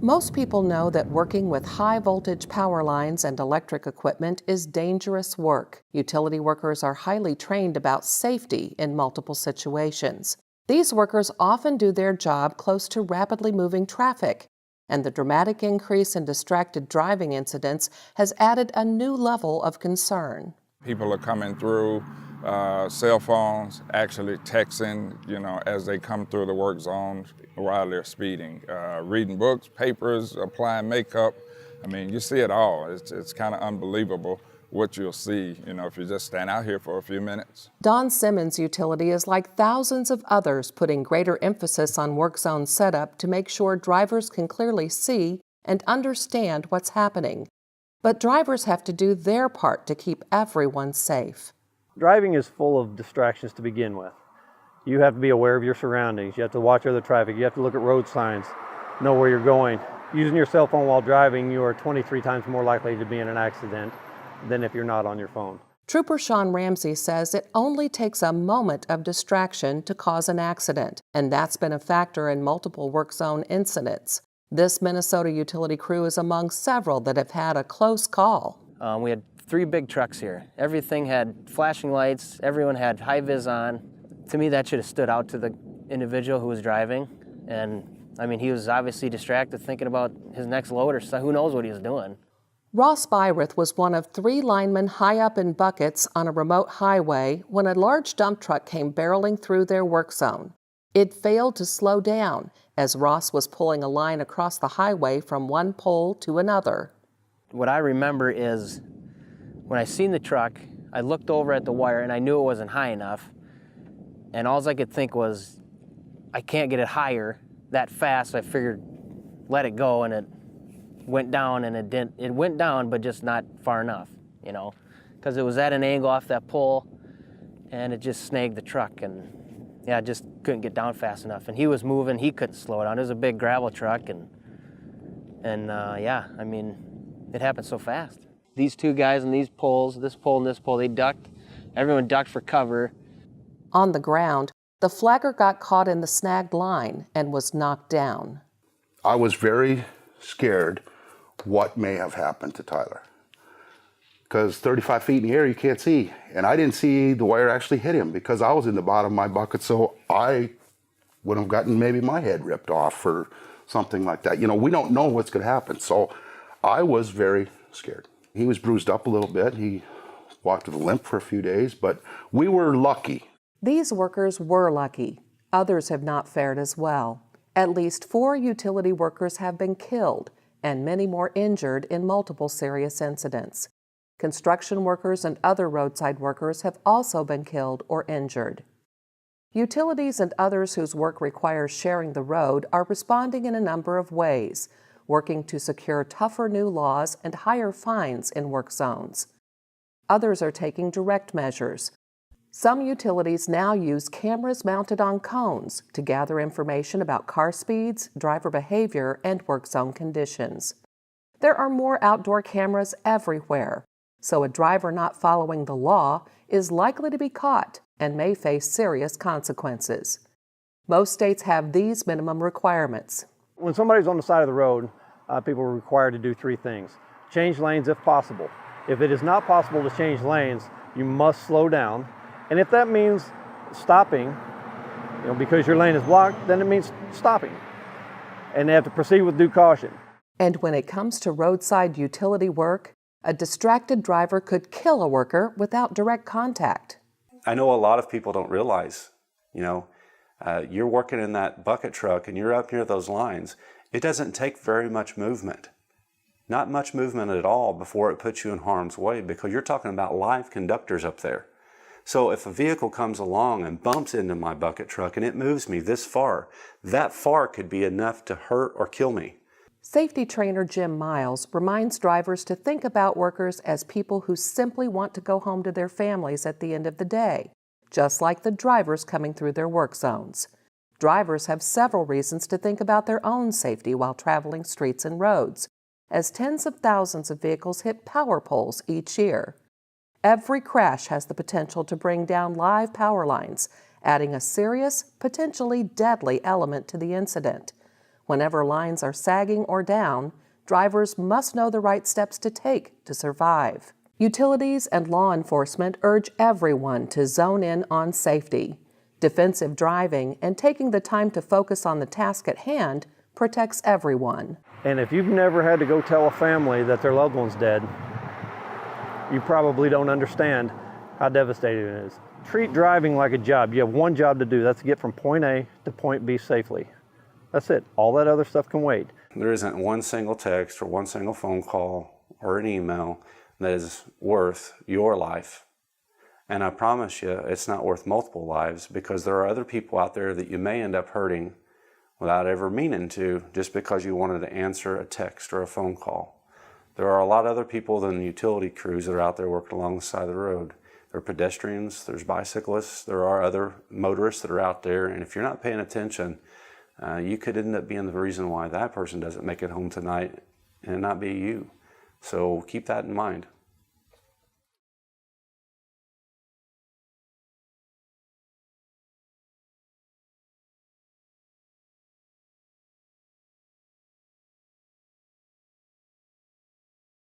Most people know that working with high voltage power lines and electric equipment is dangerous work. Utility workers are highly trained about safety in multiple situations. These workers often do their job close to rapidly moving traffic, and the dramatic increase in distracted driving incidents has added a new level of concern. People are coming through cell phones, actually texting, as they come through the work zone while they're speeding, reading books, papers, applying makeup. I mean, you see it all. It's kind of unbelievable what you'll see, if you just stand out here for a few minutes. Don Simmons Utility is like thousands of others, putting greater emphasis on work zone setup to make sure drivers can clearly see and understand what's happening. But drivers have to do their part to keep everyone safe. Driving is full of distractions to begin with. You have to be aware of your surroundings. You have to watch other traffic. You have to look at road signs, know where you're going. Using your cell phone while driving, you are 23 times more likely to be in an accident than if you're not on your phone. Trooper Sean Ramsey says it only takes a moment of distraction to cause an accident, and that's been a factor in multiple work zone incidents. This Minnesota utility crew is among several that have had a close call. We had 3 big trucks here. Everything had flashing lights, everyone had high vis on. To me, that should have stood out to the individual who was driving. And I mean, he was obviously distracted thinking about his next load, or so who knows what he was doing. Ross Byreth was one of 3 linemen high up in buckets on a remote highway when a large dump truck came barreling through their work zone. It failed to slow down as Ross was pulling a line across the highway from one pole to another. What I remember is when I seen the truck, I looked over at the wire and I knew it wasn't high enough. And all I could think was, I can't get it higher that fast. So I figured, let it go, and it went down, and it didn't. It went down, but just not far enough, because it was at an angle off that pole, and it just snagged the truck, and yeah, just couldn't get down fast enough. And he was moving, he couldn't slow it down. It was a big gravel truck, and yeah, I mean, it happened so fast. These 2 guys and these poles, this pole and this pole, they ducked. Everyone ducked for cover. On the ground, the flagger got caught in the snagged line and was knocked down. I was very scared what may have happened to Tyler, because 35 feet in the air you can't see, and I didn't see the wire actually hit him because I was in the bottom of my bucket, so I would have gotten maybe my head ripped off or something like that. We don't know what's going to happen, so I was very scared. He was bruised up a little bit. He walked with a limp for a few days, but we were lucky. These workers were lucky. Others have not fared as well. At least 4 utility workers have been killed and many more injured in multiple serious incidents. Construction workers and other roadside workers have also been killed or injured. Utilities and others whose work requires sharing the road are responding in a number of ways, working to secure tougher new laws and higher fines in work zones. Others are taking direct measures. Some utilities now use cameras mounted on cones to gather information about car speeds, driver behavior, and work zone conditions. There are more outdoor cameras everywhere, so a driver not following the law is likely to be caught and may face serious consequences. Most states have these minimum requirements. When somebody's on the side of the road, people are required to do 3 things. Change lanes if possible. If it is not possible to change lanes, you must slow down. And if that means stopping, because your lane is blocked, then it means stopping. And they have to proceed with due caution. And when it comes to roadside utility work, a distracted driver could kill a worker without direct contact. I know a lot of people don't realize, you're working in that bucket truck and you're up near those lines. It doesn't take very much movement. Not much movement at all before it puts you in harm's way, because you're talking about live conductors up there. So if a vehicle comes along and bumps into my bucket truck and it moves me this far, that far could be enough to hurt or kill me. Safety trainer Jim Miles reminds drivers to think about workers as people who simply want to go home to their families at the end of the day, just like the drivers coming through their work zones. Drivers have several reasons to think about their own safety while traveling streets and roads, as tens of thousands of vehicles hit power poles each year. Every crash has the potential to bring down live power lines, adding a serious, potentially deadly element to the incident. Whenever lines are sagging or down, drivers must know the right steps to take to survive. Utilities and law enforcement urge everyone to zone in on safety. Defensive driving and taking the time to focus on the task at hand protects everyone. And if you've never had to go tell a family that their loved one's dead, you probably don't understand how devastating it is. Treat driving like a job. You have one job to do. That's to get from point A to point B safely. That's it. All that other stuff can wait. There isn't one single text or one single phone call or an email that is worth your life. And I promise you, it's not worth multiple lives, because there are other people out there that you may end up hurting without ever meaning to, just because you wanted to answer a text or a phone call. There are a lot of other people than utility crews that are out there working along the side of the road. There are pedestrians, there's bicyclists, there are other motorists that are out there, and if you're not paying attention, you could end up being the reason why that person doesn't make it home tonight and not be you. So keep that in mind.